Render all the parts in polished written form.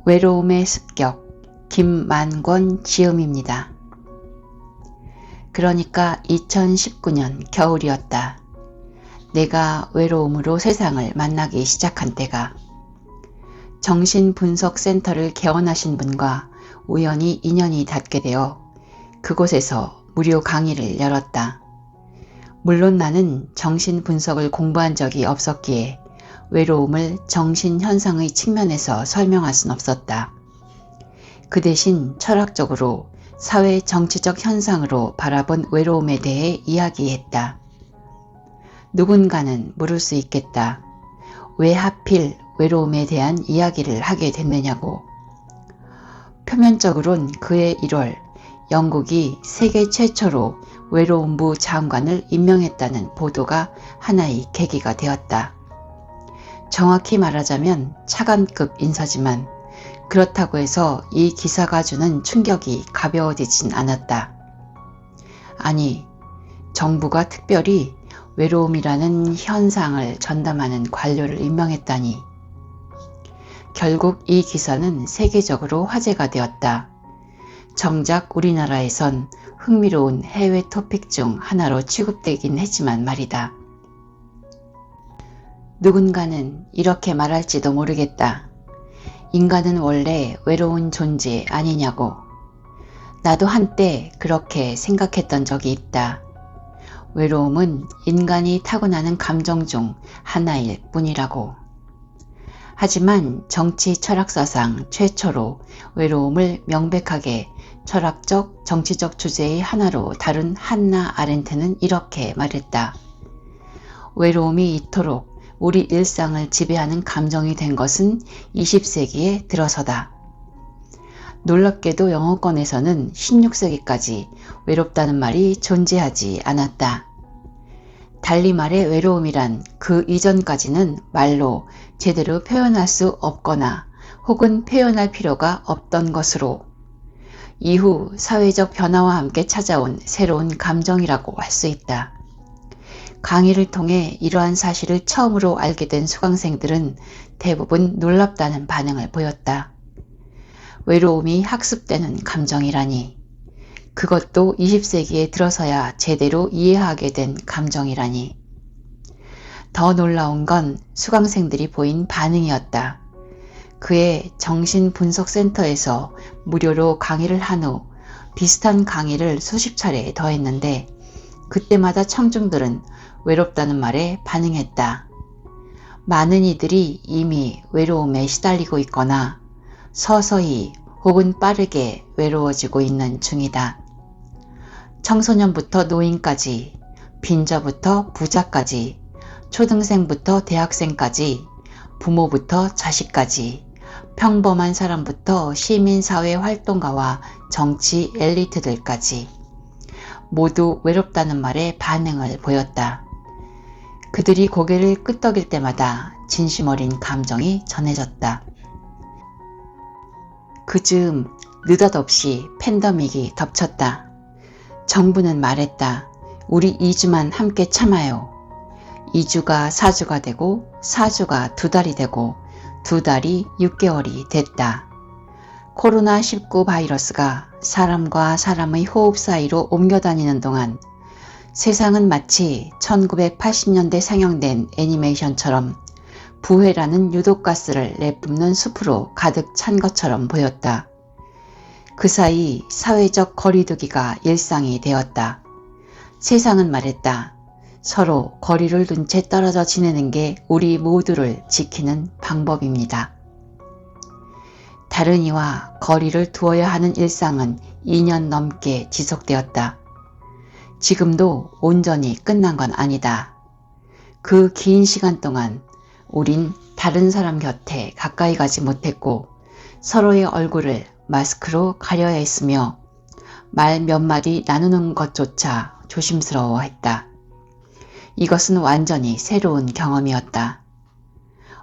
외로움의 습격, 김만권 지음입니다. 그러니까 2019년 겨울이었다. 내가 외로움으로 세상을 만나기 시작한 때가. 정신분석센터를 개원하신 분과 우연히 인연이 닿게 되어 그곳에서 무료 강의를 열었다. 물론 나는 정신분석을 공부한 적이 없었기에 외로움을 정신현상의 측면에서 설명할 순 없었다. 그 대신 철학적으로 사회 정치적 현상으로 바라본 외로움에 대해 이야기했다. 누군가는 물을 수 있겠다. 왜 하필 외로움에 대한 이야기를 하게 됐느냐고. 표면적으론 그해 1월 영국이 세계 최초로 외로움부 장관을 임명했다는 보도가 하나의 계기가 되었다. 정확히 말하자면 차관급 인사지만 그렇다고 해서 이 기사가 주는 충격이 가벼워지진 않았다. 아니, 정부가 특별히 외로움이라는 현상을 전담하는 관료를 임명했다니. 결국 이 기사는 세계적으로 화제가 되었다. 정작 우리나라에선 흥미로운 해외 토픽 중 하나로 취급되긴 했지만 말이다. 누군가는 이렇게 말할지도 모르겠다. 인간은 원래 외로운 존재 아니냐고. 나도 한때 그렇게 생각했던 적이 있다. 외로움은 인간이 타고나는 감정 중 하나일 뿐이라고. 하지만 정치 철학사상 최초로 외로움을 명백하게 철학적, 정치적 주제의 하나로 다룬 한나 아렌트는 이렇게 말했다. 외로움이 이토록 우리 일상을 지배하는 감정이 된 것은 20세기에 들어서다. 놀랍게도 영어권에서는 16세기까지 외롭다는 말이 존재하지 않았다. 달리 말해 외로움이란 그 이전까지는 말로 제대로 표현할 수 없거나 혹은 표현할 필요가 없던 것으로 이후 사회적 변화와 함께 찾아온 새로운 감정이라고 할 수 있다. 강의를 통해 이러한 사실을 처음으로 알게 된 수강생들은 대부분 놀랍다는 반응을 보였다. 외로움이 학습되는 감정이라니. 그것도 20세기에 들어서야 제대로 이해하게 된 감정이라니. 더 놀라운 건 수강생들이 보인 반응이었다. 그해 정신분석센터에서 무료로 강의를 한 후 비슷한 강의를 수십 차례 더 했는데 그때마다 청중들은 외롭다는 말에 반응했다. 많은 이들이 이미 외로움에 시달리고 있거나 서서히 혹은 빠르게 외로워지고 있는 중이다. 청소년부터 노인까지, 빈자부터 부자까지, 초등생부터 대학생까지, 부모부터 자식까지, 평범한 사람부터 시민사회 활동가와 정치 엘리트들까지 모두 외롭다는 말에 반응을 보였다. 그들이 고개를 끄덕일 때마다 진심 어린 감정이 전해졌다. 그즈음 느닷없이 팬데믹이 덮쳤다. 정부는 말했다. 우리 2주만 함께 참아요. 2주가 4주가 되고 4주가 2달이 되고 2달이 6개월이 됐다. 코로나19 바이러스가 사람과 사람의 호흡 사이로 옮겨다니는 동안 세상은 마치 1980년대 상영된 애니메이션처럼 부회라는 유독가스를 내뿜는 숲으로 가득 찬 것처럼 보였다. 그 사이 사회적 거리두기가 일상이 되었다. 세상은 말했다. 서로 거리를 둔 채 떨어져 지내는 게 우리 모두를 지키는 방법입니다. 다른 이와 거리를 두어야 하는 일상은 2년 넘게 지속되었다. 지금도 온전히 끝난 건 아니다. 그 긴 시간 동안 우린 다른 사람 곁에 가까이 가지 못했고 서로의 얼굴을 마스크로 가려야 했으며 말 몇 마디 나누는 것조차 조심스러워했다. 이것은 완전히 새로운 경험이었다.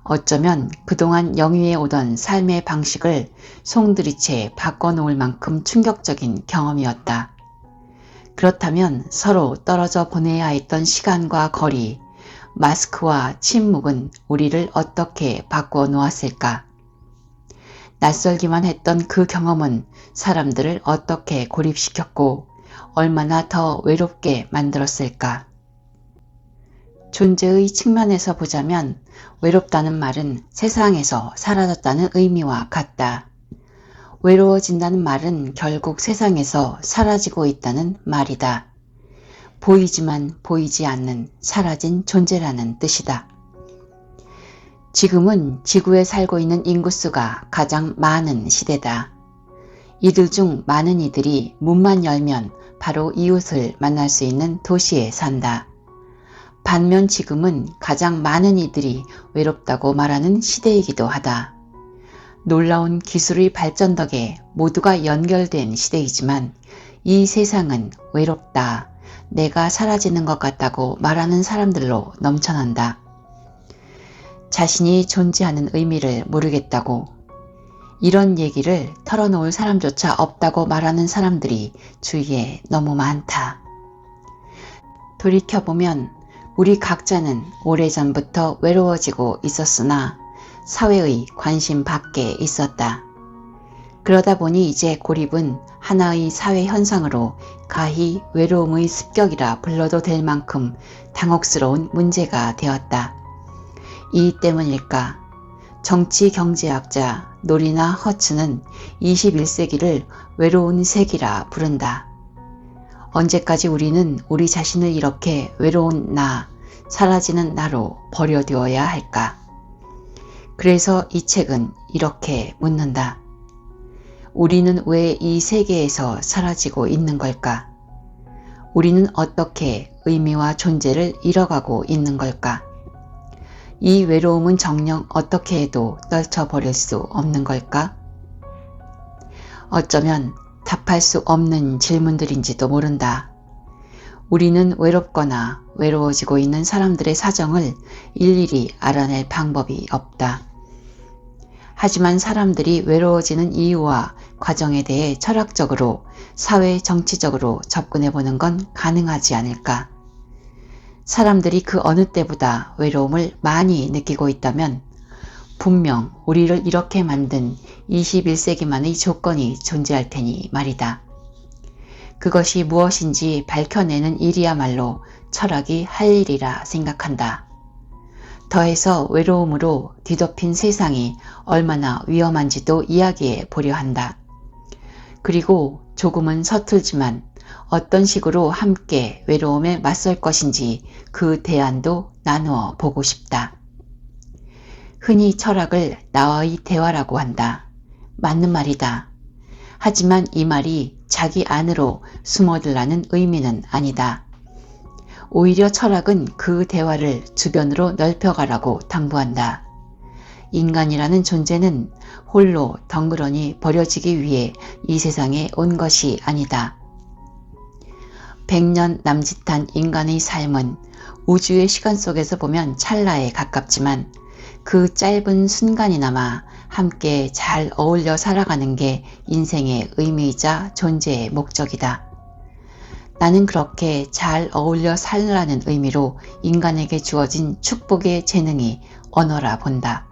어쩌면 그동안 영위해 오던 삶의 방식을 송두리째 바꿔놓을 만큼 충격적인 경험이었다. 그렇다면 서로 떨어져 보내야 했던 시간과 거리, 마스크와 침묵은 우리를 어떻게 바꿔 놓았을까? 낯설기만 했던 그 경험은 사람들을 어떻게 고립시켰고 얼마나 더 외롭게 만들었을까. 존재의 측면에서 보자면 외롭다는 말은 세상에서 사라졌다는 의미와 같다. 외로워진다는 말은 결국 세상에서 사라지고 있다는 말이다. 보이지만 보이지 않는 사라진 존재라는 뜻이다. 지금은 지구에 살고 있는 인구수가 가장 많은 시대다. 이들 중 많은 이들이 문만 열면 바로 이웃을 만날 수 있는 도시에 산다. 반면 지금은 가장 많은 이들이 외롭다고 말하는 시대이기도 하다. 놀라운 기술의 발전 덕에 모두가 연결된 시대이지만 이 세상은 외롭다, 내가 사라지는 것 같다고 말하는 사람들로 넘쳐난다. 자신이 존재하는 의미를 모르겠다고, 이런 얘기를 털어놓을 사람조차 없다고 말하는 사람들이 주위에 너무 많다. 돌이켜보면 우리 각자는 오래전부터 외로워지고 있었으나 사회의 관심 밖에 있었다. 그러다 보니 이제 고립은 하나의 사회 현상으로 가히 외로움의 습격이라 불러도 될 만큼 당혹스러운 문제가 되었다. 이 때문일까? 정치 경제학자 노리나 허츠는 21세기를 외로운 세기라 부른다. 언제까지 우리는 우리 자신을 이렇게 외로운 나, 사라지는 나로 버려두어야 할까? 그래서 이 책은 이렇게 묻는다. 우리는 왜 이 세계에서 사라지고 있는 걸까? 우리는 어떻게 의미와 존재를 잃어가고 있는 걸까? 이 외로움은 정녕 어떻게 해도 떨쳐버릴 수 없는 걸까? 어쩌면 답할 수 없는 질문들인지도 모른다. 우리는 외롭거나 외로워지고 있는 사람들의 사정을 일일이 알아낼 방법이 없다. 하지만 사람들이 외로워지는 이유와 과정에 대해 철학적으로, 사회 정치적으로 접근해보는 건 가능하지 않을까? 사람들이 그 어느 때보다 외로움을 많이 느끼고 있다면 분명 우리를 이렇게 만든 21세기만의 조건이 존재할 테니 말이다. 그것이 무엇인지 밝혀내는 일이야말로 철학이 할 일이라 생각한다. 더해서 외로움으로 뒤덮인 세상이 얼마나 위험한지도 이야기해 보려 한다. 그리고 조금은 서툴지만 어떤 식으로 함께 외로움에 맞설 것인지 그 대안도 나누어 보고 싶다. 흔히 철학을 나와의 대화라고 한다. 맞는 말이다. 하지만 이 말이 자기 안으로 숨어들라는 의미는 아니다. 오히려 철학은 그 대화를 주변으로 넓혀가라고 당부한다. 인간이라는 존재는 홀로 덩그러니 버려지기 위해 이 세상에 온 것이 아니다. 100년 남짓한 인간의 삶은 우주의 시간 속에서 보면 찰나에 가깝지만 그 짧은 순간이나마 함께 잘 어울려 살아가는 게 인생의 의미이자 존재의 목적이다. 나는 그렇게 잘 어울려 살라는 의미로 인간에게 주어진 축복의 재능이 언어라 본다.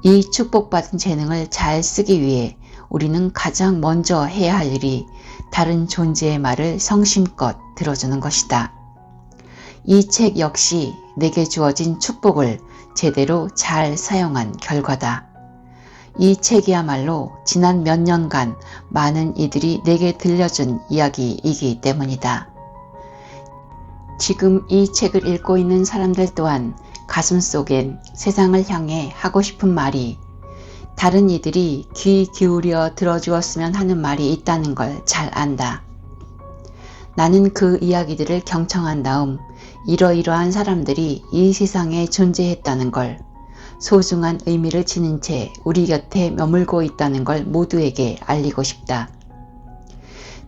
이 축복받은 재능을 잘 쓰기 위해 우리는 가장 먼저 해야 할 일이 다른 존재의 말을 성심껏 들어주는 것이다. 이 책 역시 내게 주어진 축복을 제대로 잘 사용한 결과다. 이 책이야말로 지난 몇 년간 많은 이들이 내게 들려준 이야기이기 때문이다. 지금 이 책을 읽고 있는 사람들 또한 가슴속엔 세상을 향해 하고 싶은 말이, 다른 이들이 귀 기울여 들어주었으면 하는 말이 있다는 걸 잘 안다. 나는 그 이야기들을 경청한 다음 이러이러한 사람들이 이 세상에 존재했다는 걸, 소중한 의미를 지닌 채 우리 곁에 머물고 있다는 걸 모두에게 알리고 싶다.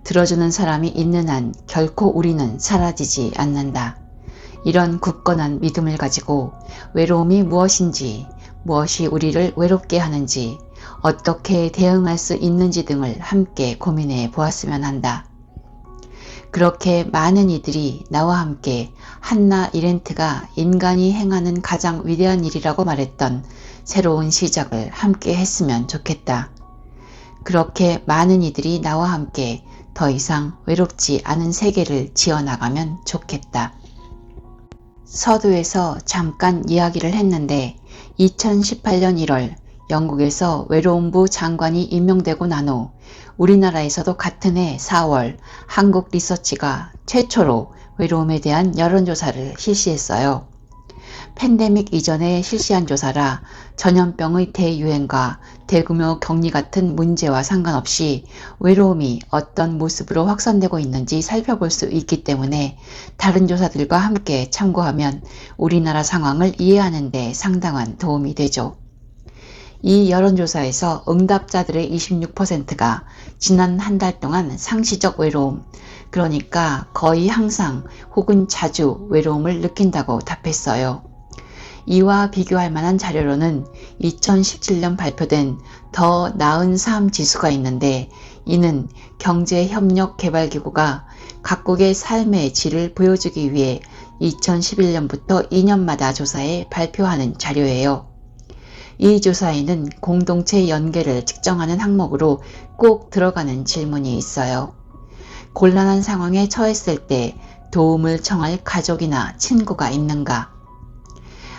들어주는 사람이 있는 한 결코 우리는 사라지지 않는다. 이런 굳건한 믿음을 가지고 외로움이 무엇인지, 무엇이 우리를 외롭게 하는지, 어떻게 대응할 수 있는지 등을 함께 고민해 보았으면 한다. 그렇게 많은 이들이 나와 함께 한나 이렌트가 인간이 행하는 가장 위대한 일이라고 말했던 새로운 시작을 함께 했으면 좋겠다. 그렇게 많은 이들이 나와 함께 더 이상 외롭지 않은 세계를 지어나가면 좋겠다. 서두에서 잠깐 이야기를 했는데 2018년 1월 영국에서 외로움부 장관이 임명되고 난 후 우리나라에서도 같은 해 4월 한국 리서치가 최초로 외로움에 대한 여론조사를 실시했어요. 팬데믹 이전에 실시한 조사라 전염병의 대유행과 대규모 격리 같은 문제와 상관없이 외로움이 어떤 모습으로 확산되고 있는지 살펴볼 수 있기 때문에 다른 조사들과 함께 참고하면 우리나라 상황을 이해하는 데 상당한 도움이 되죠. 이 여론조사에서 응답자들의 26%가 지난 한 달 동안 상시적 외로움, 그러니까 거의 항상 혹은 자주 외로움을 느낀다고 답했어요. 이와 비교할 만한 자료로는 2017년 발표된 더 나은 삶 지수가 있는데 이는 경제협력개발기구가 각국의 삶의 질을 보여주기 위해 2011년부터 2년마다 조사해 발표하는 자료예요. 이 조사에는 공동체 연계를 측정하는 항목으로 꼭 들어가는 질문이 있어요. 곤란한 상황에 처했을 때 도움을 청할 가족이나 친구가 있는가?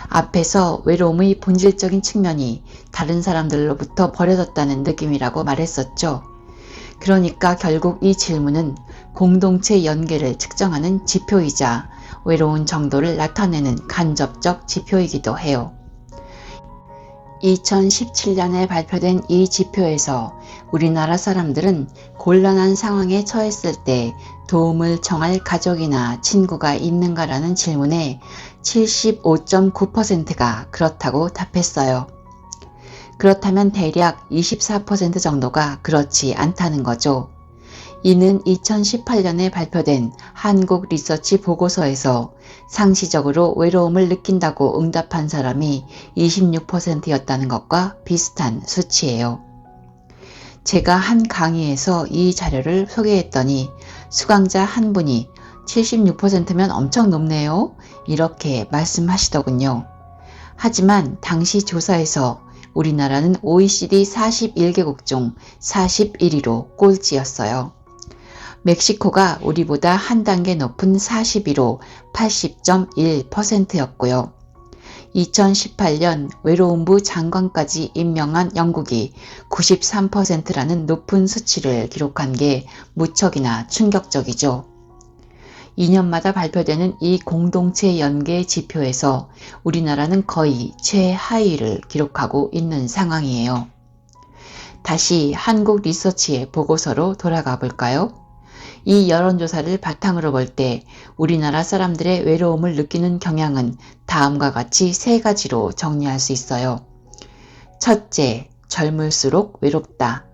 앞에서 외로움의 본질적인 측면이 다른 사람들로부터 버려졌다는 느낌이라고 말했었죠. 그러니까 결국 이 질문은 공동체 연계를 측정하는 지표이자 외로운 정도를 나타내는 간접적 지표이기도 해요. 2017년에 발표된 이 지표에서 우리나라 사람들은 곤란한 상황에 처했을 때 도움을 청할 가족이나 친구가 있는가라는 질문에 75.9%가 그렇다고 답했어요. 그렇다면 대략 24% 정도가 그렇지 않다는 거죠. 이는 2018년에 발표된 한국 리서치 보고서에서 상시적으로 외로움을 느낀다고 응답한 사람이 26%였다는 것과 비슷한 수치예요. 제가 한 강의에서 이 자료를 소개했더니 수강자 한 분이 76%면 엄청 높네요. 이렇게 말씀하시더군요. 하지만 당시 조사에서 우리나라는 OECD 41개국 중 41위로 꼴찌였어요. 멕시코가 우리보다 한 단계 높은 42로 80.1%였고요. 2018년 외로움부 장관까지 임명한 영국이 93%라는 높은 수치를 기록한 게 무척이나 충격적이죠. 2년마다 발표되는 이 공동체 연계 지표에서 우리나라는 거의 최하위를 기록하고 있는 상황이에요. 다시 한국 리서치의 보고서로 돌아가 볼까요? 이 여론조사를 바탕으로 볼 때 우리나라 사람들의 외로움을 느끼는 경향은 다음과 같이 세 가지로 정리할 수 있어요. 첫째, 젊을수록 외롭다.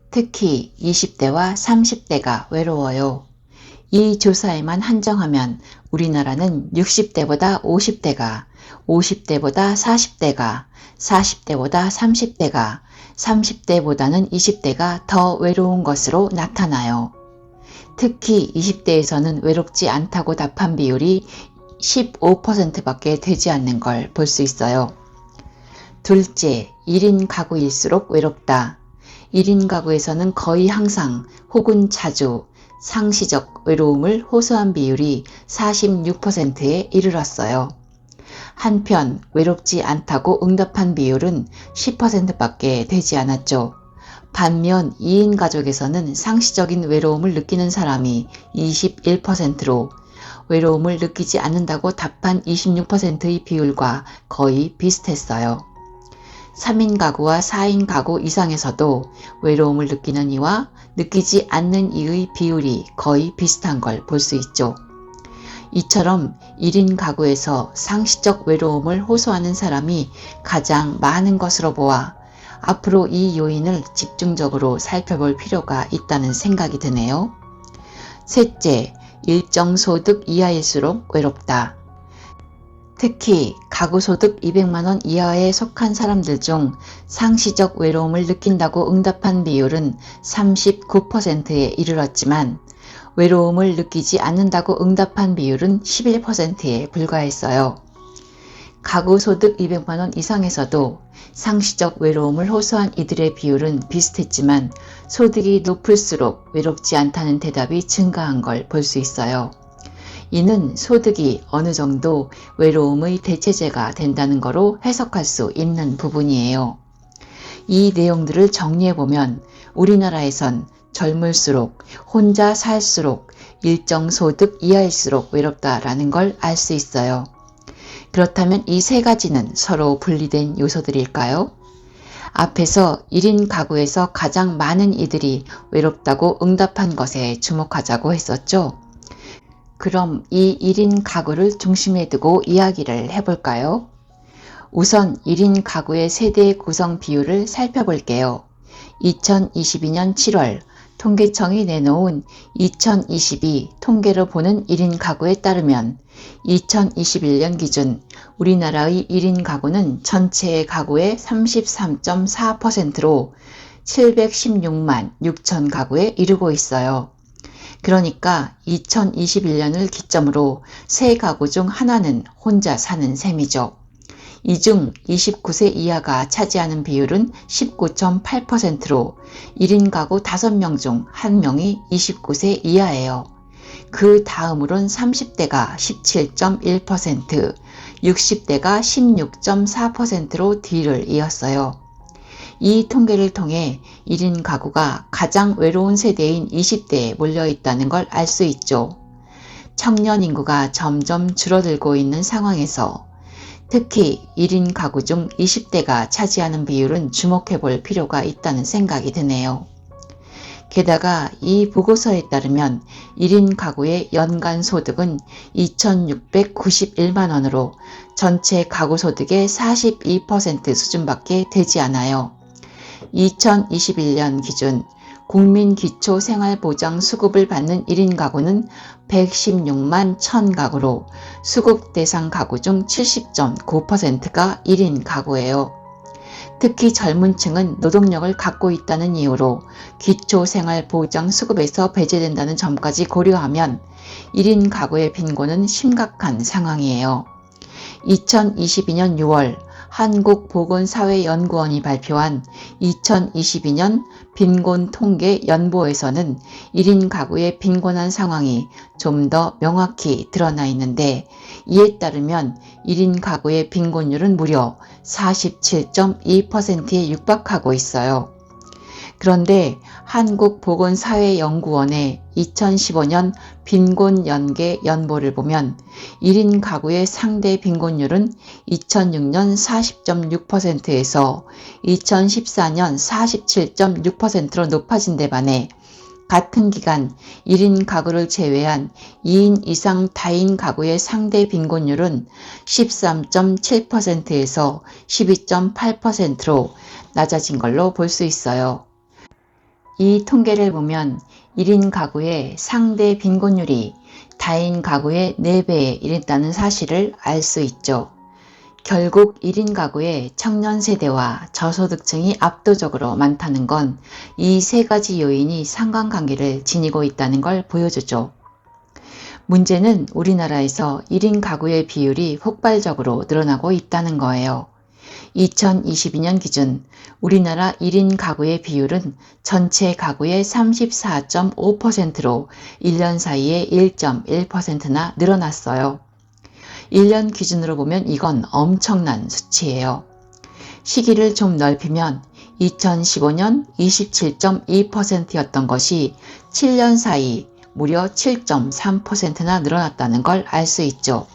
특히 20대와 30대가 외로워요. 이 조사에만 한정하면 우리나라는 60대보다 50대가, 50대보다 40대가, 40대보다 30대가, 30대보다는 20대가 더 외로운 것으로 나타나요. 특히 20대에서는 외롭지 않다고 답한 비율이 15%밖에 되지 않는 걸 볼 수 있어요. 둘째, 1인 가구일수록 외롭다. 1인 가구에서는 거의 항상 혹은 자주 상시적 외로움을 호소한 비율이 46%에 이르렀어요. 한편 외롭지 않다고 응답한 비율은 10%밖에 되지 않았죠. 반면 2인 가족에서는 상시적인 외로움을 느끼는 사람이 21%로 외로움을 느끼지 않는다고 답한 26%의 비율과 거의 비슷했어요. 3인 가구와 4인 가구 이상에서도 외로움을 느끼는 이와 느끼지 않는 이의 비율이 거의 비슷한 걸 볼 수 있죠. 이처럼 1인 가구에서 상시적 외로움을 호소하는 사람이 가장 많은 것으로 보아 앞으로 이 요인을 집중적으로 살펴볼 필요가 있다는 생각이 드네요. 셋째, 일정 소득 이하일수록 외롭다. 특히 가구소득 200만원 이하에 속한 사람들 중 상시적 외로움을 느낀다고 응답한 비율은 39%에 이르렀지만 외로움을 느끼지 않는다고 응답한 비율은 11%에 불과했어요. 가구 소득 200만원 이상에서도 상시적 외로움을 호소한 이들의 비율은 비슷했지만 소득이 높을수록 외롭지 않다는 대답이 증가한 걸 볼 수 있어요. 이는 소득이 어느 정도 외로움의 대체제가 된다는 거로 해석할 수 있는 부분이에요. 이 내용들을 정리해보면 우리나라에선 젊을수록, 혼자 살수록, 일정 소득 이하일수록 외롭다라는 걸 알 수 있어요. 그렇다면 이 세 가지는 서로 분리된 요소들일까요? 앞에서 1인 가구에서 가장 많은 이들이 외롭다고 응답한 것에 주목하자고 했었죠. 그럼 이 1인 가구를 중심에 두고 이야기를 해볼까요? 우선 1인 가구의 세대 구성 비율을 살펴볼게요. 2022년 7월 통계청이 내놓은 2022 통계로 보는 1인 가구에 따르면 2021년 기준 우리나라의 1인 가구는 전체 가구의 33.4%로 716만 6천 가구에 이르고 있어요. 그러니까 2021년을 기점으로 세 가구 중 하나는 혼자 사는 셈이죠. 이 중 29세 이하가 차지하는 비율은 19.8%로 1인 가구 5명 중 1명이 29세 이하예요. 그 다음으론 30대가 17.1%, 60대가 16.4%로 뒤를 이었어요. 이 통계를 통해 1인 가구가 가장 외로운 세대인 20대에 몰려있다는 걸 알 수 있죠. 청년 인구가 점점 줄어들고 있는 상황에서 특히 1인 가구 중 20대가 차지하는 비율은 주목해 볼 필요가 있다는 생각이 드네요. 게다가 이 보고서에 따르면 1인 가구의 연간 소득은 2,691만 원으로 전체 가구 소득의 42% 수준밖에 되지 않아요. 2021년 기준 국민기초생활보장 수급을 받는 1인 가구는 116만 1000 가구로 수급 대상 가구 중 70.9%가 1인 가구예요. 특히 젊은 층은 노동력을 갖고 있다는 이유로 기초생활보장 수급에서 배제된다는 점까지 고려하면 1인 가구의 빈곤은 심각한 상황이에요. 2022년 6월 한국보건사회연구원이 발표한 2022년 빈곤통계연보에서는 1인 가구의 빈곤한 상황이 좀 더 명확히 드러나 있는데 이에 따르면 1인 가구의 빈곤율은 무려 47.2%에 육박하고 있어요. 그런데 한국보건사회연구원의 2015년 빈곤연계 연보를 보면 1인 가구의 상대 빈곤율은 2006년 40.6%에서 2014년 47.6%로 높아진 데 반해 같은 기간 1인 가구를 제외한 2인 이상 다인 가구의 상대 빈곤율은 13.7%에서 12.8%로 낮아진 걸로 볼 수 있어요. 이 통계를 보면 1인 가구의 상대 빈곤율이 다인 가구의 4배에 이르다는 사실을 알 수 있죠. 결국 1인 가구의 청년 세대와 저소득층이 압도적으로 많다는 건 이 세 가지 요인이 상관관계를 지니고 있다는 걸 보여주죠. 문제는 우리나라에서 1인 가구의 비율이 폭발적으로 늘어나고 있다는 거예요. 2022년 기준 우리나라 1인 가구의 비율은 전체 가구의 34.5%로 1년 사이에 1.1%나 늘어났어요. 1년 기준으로 보면 이건 엄청난 수치예요. 시기를 좀 넓히면 2015년 27.2%였던 것이 7년 사이 무려 7.3%나 늘어났다는 걸 알 수 있죠.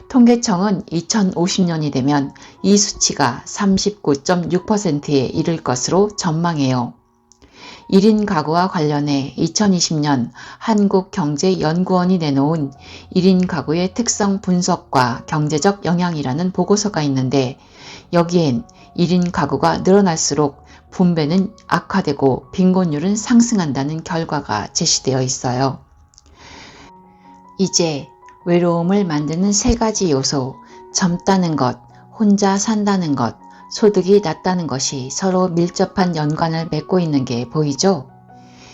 통계청은 2050년이 되면 이 수치가 39.6%에 이를 것으로 전망해요. 1인 가구와 관련해 2020년 한국경제연구원이 내놓은 1인 가구의 특성 분석과 경제적 영향이라는 보고서가 있는데 여기엔 1인 가구가 늘어날수록 분배는 악화되고 빈곤율은 상승한다는 결과가 제시되어 있어요. 이제 외로움을 만드는 세 가지 요소, 젊다는 것, 혼자 산다는 것, 소득이 낮다는 것이 서로 밀접한 연관을 맺고 있는 게 보이죠?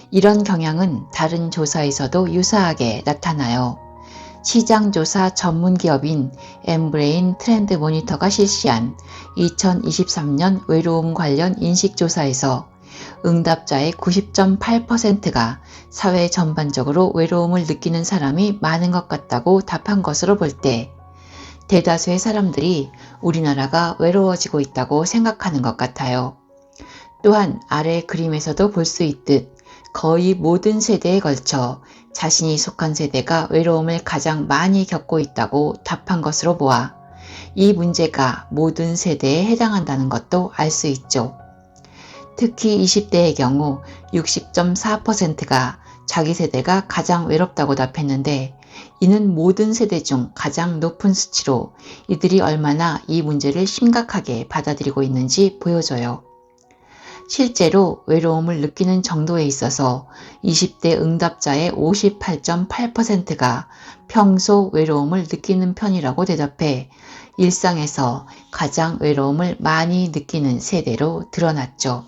이런 경향은 다른 조사에서도 유사하게 나타나요. 시장조사 전문기업인 엠브레인 트렌드 모니터가 실시한 2023년 외로움 관련 인식조사에서 응답자의 90.8%가 사회 전반적으로 외로움을 느끼는 사람이 많은 것 같다고 답한 것으로 볼 때 대다수의 사람들이 우리나라가 외로워지고 있다고 생각하는 것 같아요. 또한 아래 그림에서도 볼 수 있듯 거의 모든 세대에 걸쳐 자신이 속한 세대가 외로움을 가장 많이 겪고 있다고 답한 것으로 보아 이 문제가 모든 세대에 해당한다는 것도 알 수 있죠. 특히 20대의 경우 60.4%가 자기 세대가 가장 외롭다고 답했는데 이는 모든 세대 중 가장 높은 수치로 이들이 얼마나 이 문제를 심각하게 받아들이고 있는지 보여줘요. 실제로 외로움을 느끼는 정도에 있어서 20대 응답자의 58.8%가 평소 외로움을 느끼는 편이라고 대답해 일상에서 가장 외로움을 많이 느끼는 세대로 드러났죠.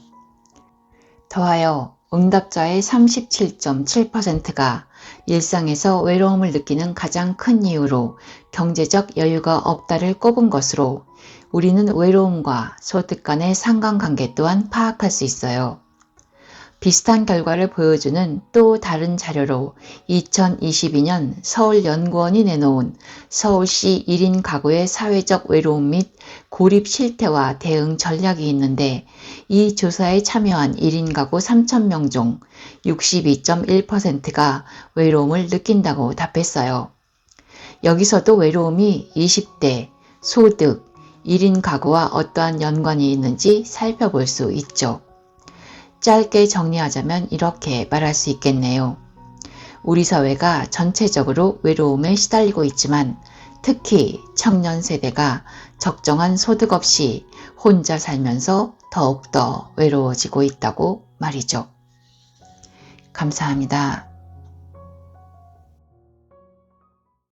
더하여 응답자의 37.7%가 일상에서 외로움을 느끼는 가장 큰 이유로 경제적 여유가 없다를 꼽은 것으로 우리는 외로움과 소득 간의 상관관계 또한 파악할 수 있어요. 비슷한 결과를 보여주는 또 다른 자료로 2022년 서울연구원이 내놓은 서울시 1인 가구의 사회적 외로움 및 고립 실태와 대응 전략이 있는데 이 조사에 참여한 1인 가구 3,000명 중 62.1%가 외로움을 느낀다고 답했어요. 여기서도 외로움이 20대, 소득, 1인 가구와 어떠한 연관이 있는지 살펴볼 수 있죠. 짧게 정리하자면 이렇게 말할 수 있겠네요. 우리 사회가 전체적으로 외로움에 시달리고 있지만 특히 청년 세대가 적정한 소득 없이 혼자 살면서 더욱더 외로워지고 있다고 말이죠. 감사합니다.